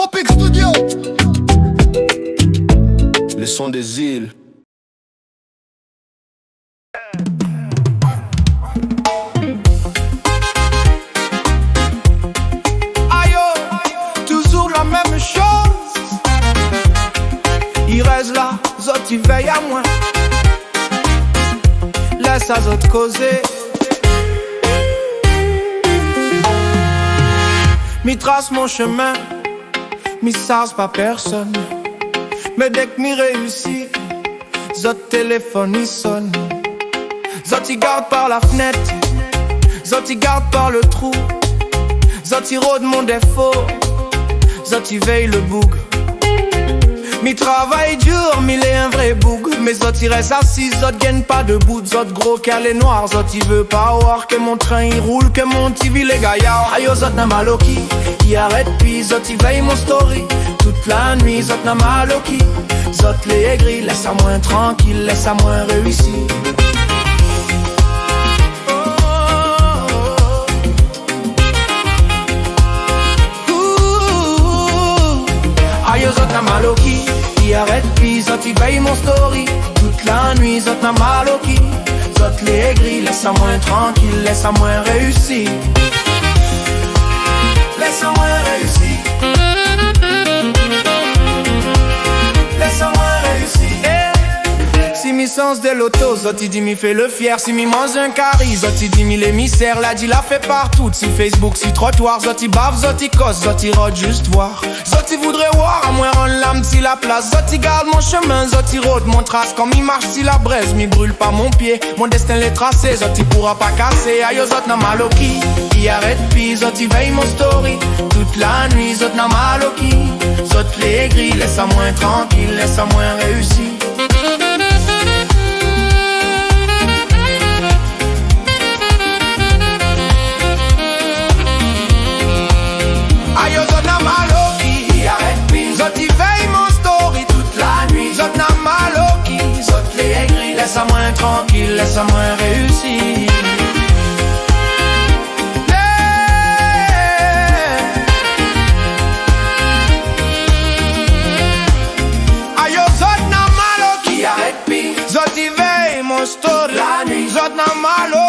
Tropic Studio. Le son des îles. Aïe, toujours la même chose. Il reste là, zot il veille à moi. Laisse à zot causer. Mi trace mon chemin, mi sars pas personne. Mais dès que mi réussit, zot téléphone il sonne. Zot il garde par la fenêtre, zot il garde par le trou. Zot il rôde mon défaut, zot il veille le boug. Mi travaille dur, mi l'est un vrai boug. Mais zot il reste assis, zot gagne pas debout. Zot gros calé noir, zot il veut pas voir que mon train il roule, que mon TV les gaillards. Aïe zot n'a mal au qui, il arrête puis zot il veille mon story. Toute la nuit zot n'a mal au qui, zot les aigris, laisse à moins tranquille, laisse à moins réussi. Aïe zot n'a mal au qui, il arrête puis zot il veille mon story. Toute la nuit zot n'a mal au qui, zot les aigris, laisse à moins tranquille, laisse à moins réussi. Laisse à moins réussi. Laisse à moins réussi. Si mi sens de l'auto, zot il dit mi fait le fier. Si mi mange un cari, zot il dit mi l'émissaire. La dit la fait partout, si Facebook, si trottoir. Zot il bave, zot il cause, zot il rôde juste voir. Zot il voudrait voir, à moins rendre l'âme si la place. Zot il garde mon chemin, zot il rôde mon trace. Comme il marche si la braise, mi brûle pas mon pied. Mon destin l'est tracé, zot il pourra pas casser. Aïe zot n'a mal au qui, il arrête puis zot il veille mon story. Toute la nuit, zot n'a mal au qui, zot les gris, laisse à moins tranquille, laisse à moins réussi. Aïe zot n'a mal au qui, il arrête puis zot il veille mon story. Toute la nuit, zot n'a mal au qui, zot les gris, laisse à moins tranquille, laisse à moins réussi. Zot il veille mon story, la nuit, zot n'a mal au